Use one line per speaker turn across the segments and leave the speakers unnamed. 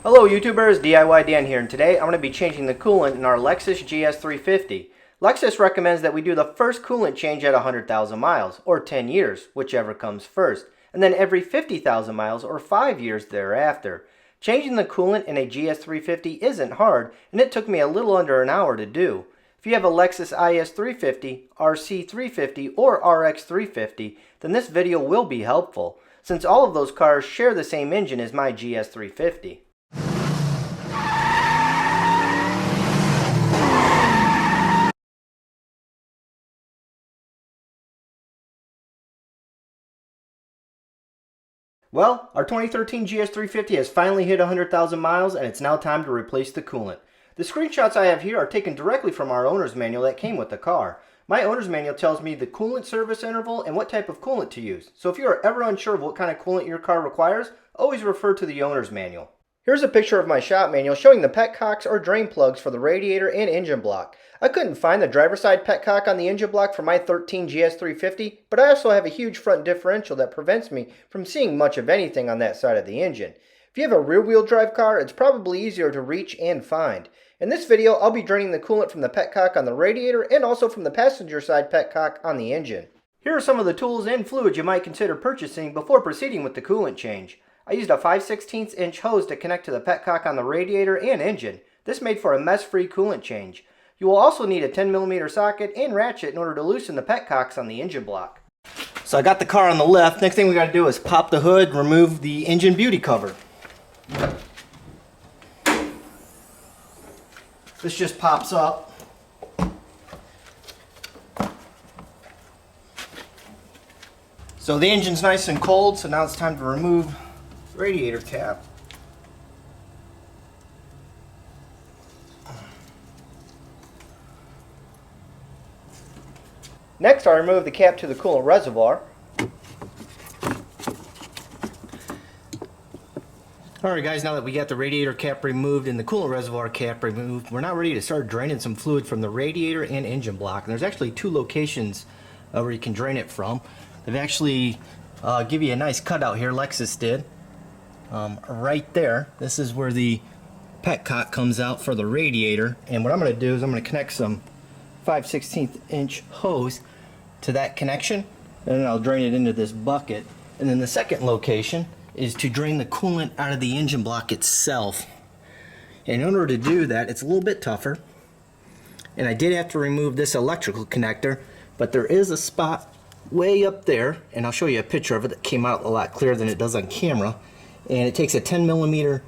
Hello YouTubers, DIYDan here, and today I'm going to be changing the coolant in our Lexus GS350. Lexus recommends that we do the first coolant change at 100,000 miles, or 10 years, whichever comes first, and then every 50,000 miles, or 5 years thereafter. Changing the coolant in a GS350 isn't hard, and it took me a little under an hour to do. If you have a Lexus IS350, RC350, or RX350, then this video will be helpful, since all of those cars share the same engine as my GS350. Well, our 2013 GS350 has finally hit 100,000 miles, and it's now time to replace the coolant. The screenshots I have here are taken directly from our owner's manual that came with the car. My owner's manual tells me the coolant service interval and what type of coolant to use. So if you are ever unsure of what kind of coolant your car requires, always refer to the owner's manual. Here's a picture of my shop manual showing the petcocks or drain plugs for the radiator and engine block. I couldn't find the driver's side petcock on the engine block for my 13 GS350, but I also have a huge front differential that prevents me from seeing much of anything on that side of the engine. If you have a rear-wheel drive car, it's probably easier to reach and find. In this video, I'll be draining the coolant from the petcock on the radiator and also from the passenger side petcock on the engine. Here are some of the tools and fluids you might consider purchasing before proceeding with the coolant change. I used a 5/16 inch hose to connect to the petcock on the radiator and engine. This made for a mess-free coolant change. You will also need a 10mm socket and ratchet in order to loosen the petcocks on the engine block. So I got the car on the left. Next thing we got to do is pop the hood, remove the engine beauty cover. This just pops up. So the engine's nice and cold, so now it's time to remove the radiator cap. Next, I remove the cap to the coolant reservoir. Alright guys, now that we got the radiator cap removed and the coolant reservoir cap removed, we're now ready to start draining some fluid from the radiator and engine block. And there's actually two locations where you can drain it from. They've actually give you a nice cutout here, Lexus did. Right there, this is where the petcock comes out for the radiator. And what I'm going to do is I'm going to connect some 5/16 inch hose to that connection, and then I'll drain it into this bucket. And then the second location is to drain the coolant out of the engine block itself. And in order to do that, it's a little bit tougher, and I did have to remove this electrical connector, but there is a spot way up there, and I'll show you a picture of it that came out a lot clearer than it does on camera. And it takes a 10mm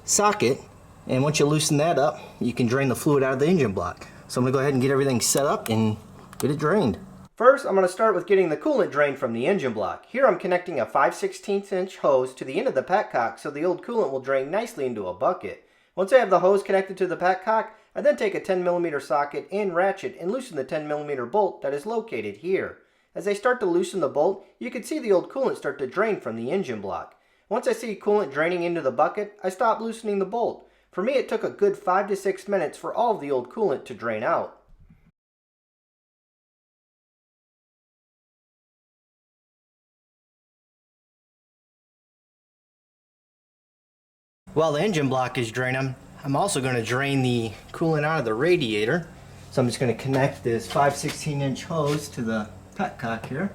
socket, and once you loosen that up, you can drain the fluid out of the engine block. So I'm going to go ahead and get everything set up and get it drained. First, I'm going to start with getting the coolant drained from the engine block. Here I'm connecting a 5/16 inch hose to the end of the petcock so the old coolant will drain nicely into a bucket. Once I have the hose connected to the petcock, I then take a 10mm socket and ratchet and loosen the 10mm bolt that is located here. As I start to loosen the bolt, you can see the old coolant start to drain from the engine block. Once I see coolant draining into the bucket, I stop loosening the bolt. For me, it took a good 5 to 6 minutes for all of the old coolant to drain out. While the engine block is draining, I'm also going to drain the coolant out of the radiator. So I'm just going to connect this 5/16 inch hose to the petcock here.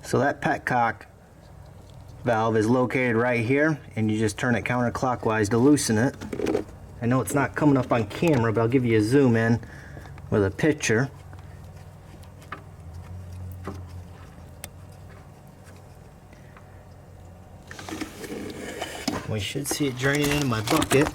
So that petcock valve is located right here, and you just turn it counterclockwise to loosen it. I know it's not coming up on camera, but I'll give you a zoom in with a picture. We should see it draining into my bucket.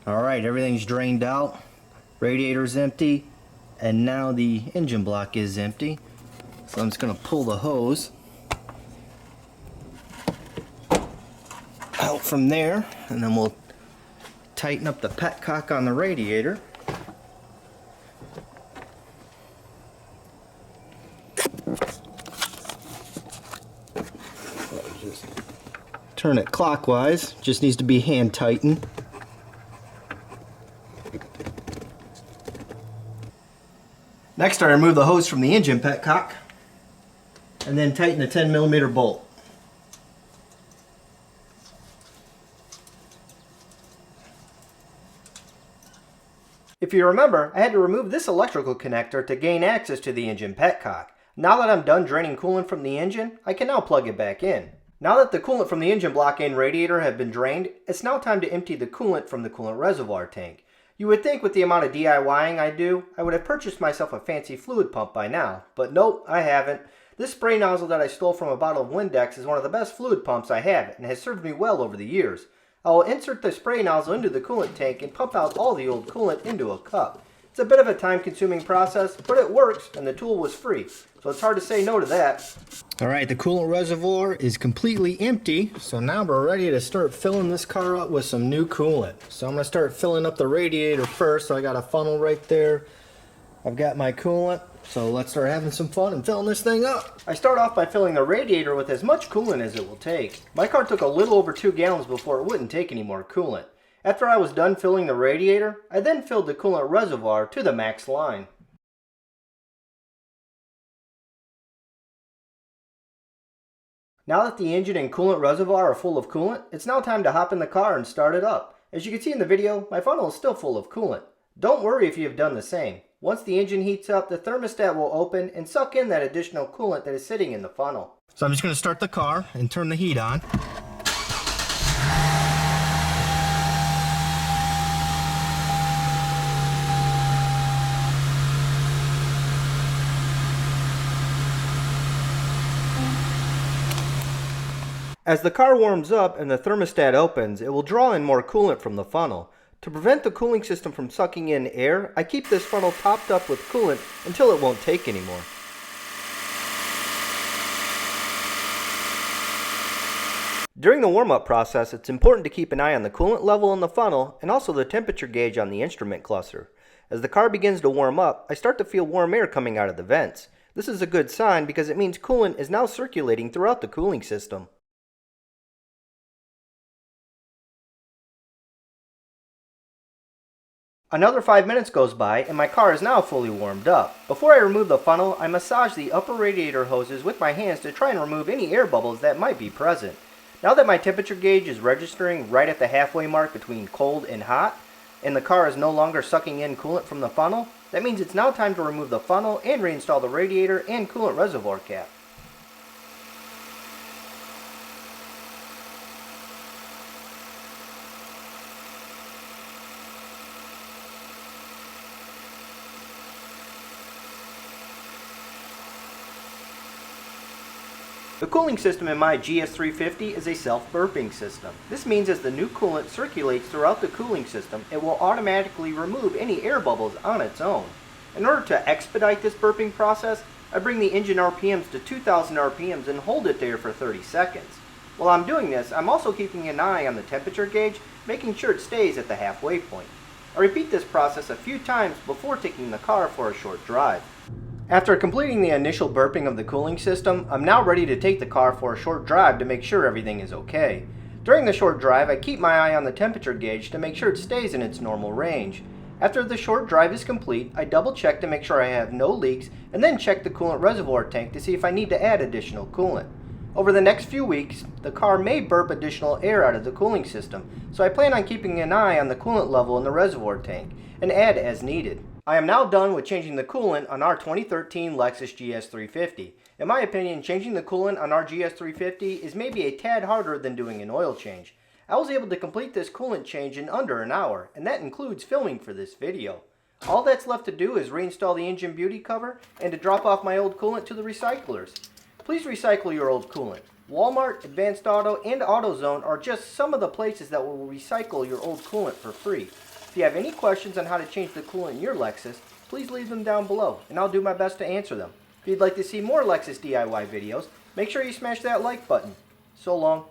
Alright, everything's drained out. Radiator's empty, and now the engine block is empty. So I'm just going to pull the hose out from there, and then we'll tighten up the petcock on the radiator. Turn it clockwise, just needs to be hand tightened. Next, I remove the hose from the engine petcock and then tighten the 10mm bolt. If you remember, I had to remove this electrical connector to gain access to the engine petcock. Now that I'm done draining coolant from the engine, I can now plug it back in. Now that the coolant from the engine block and radiator have been drained, it's now time to empty the coolant from the coolant reservoir tank. You would think with the amount of DIYing I do, I would have purchased myself a fancy fluid pump by now, but nope, I haven't. This spray nozzle that I stole from a bottle of Windex is one of the best fluid pumps I have and has served me well over the years. I will insert the spray nozzle into the coolant tank and pump out all the old coolant into a cup. It's a bit of a time-consuming process, but it works and the tool was free, so it's hard to say no to that. Alright, the coolant reservoir is completely empty, so now we're ready to start filling this car up with some new coolant. So I'm going to start filling up the radiator first, so I got a funnel right there. I've got my coolant, so let's start having some fun and filling this thing up. I start off by filling the radiator with as much coolant as it will take. My car took a little over 2 gallons before it wouldn't take any more coolant. After I was done filling the radiator, I then filled the coolant reservoir to the max line. Now that the engine and coolant reservoir are full of coolant, it's now time to hop in the car and start it up. As you can see in the video, my funnel is still full of coolant. Don't worry if you have done the same. Once the engine heats up, the thermostat will open and suck in that additional coolant that is sitting in the funnel. So I'm just going to start the car and turn the heat on. As the car warms up and the thermostat opens, it will draw in more coolant from the funnel. To prevent the cooling system from sucking in air, I keep this funnel topped up with coolant until it won't take anymore. During the warm-up process, it's important to keep an eye on the coolant level in the funnel and also the temperature gauge on the instrument cluster. As the car begins to warm up, I start to feel warm air coming out of the vents. This is a good sign because it means coolant is now circulating throughout the cooling system. Another 5 minutes goes by and my car is now fully warmed up. Before I remove the funnel, I massage the upper radiator hoses with my hands to try and remove any air bubbles that might be present. Now that my temperature gauge is registering right at the halfway mark between cold and hot, and the car is no longer sucking in coolant from the funnel, that means it's now time to remove the funnel and reinstall the radiator and coolant reservoir cap. The cooling system in my GS350 is a self-burping system. This means as the new coolant circulates throughout the cooling system, it will automatically remove any air bubbles on its own. In order to expedite this burping process, I bring the engine RPMs to 2000 RPMs and hold it there for 30 seconds. While I'm doing this, I'm also keeping an eye on the temperature gauge, making sure it stays at the halfway point. I repeat this process a few times before taking the car for a short drive. After completing the initial burping of the cooling system, I'm now ready to take the car for a short drive to make sure everything is okay. During the short drive, I keep my eye on the temperature gauge to make sure it stays in its normal range. After the short drive is complete, I double check to make sure I have no leaks and then check the coolant reservoir tank to see if I need to add additional coolant. Over the next few weeks, the car may burp additional air out of the cooling system, so I plan on keeping an eye on the coolant level in the reservoir tank and add as needed. I am now done with changing the coolant on our 2013 Lexus GS350. In my opinion, changing the coolant on our GS350 is maybe a tad harder than doing an oil change. I was able to complete this coolant change in under an hour, and that includes filming for this video. All that's left to do is reinstall the engine beauty cover and to drop off my old coolant to the recyclers. Please recycle your old coolant. Walmart, Advanced Auto, and AutoZone are just some of the places that will recycle your old coolant for free. If you have any questions on how to change the coolant in your Lexus, please leave them down below, and I'll do my best to answer them. If you'd like to see more Lexus DIY videos, make sure you smash that like button. So long.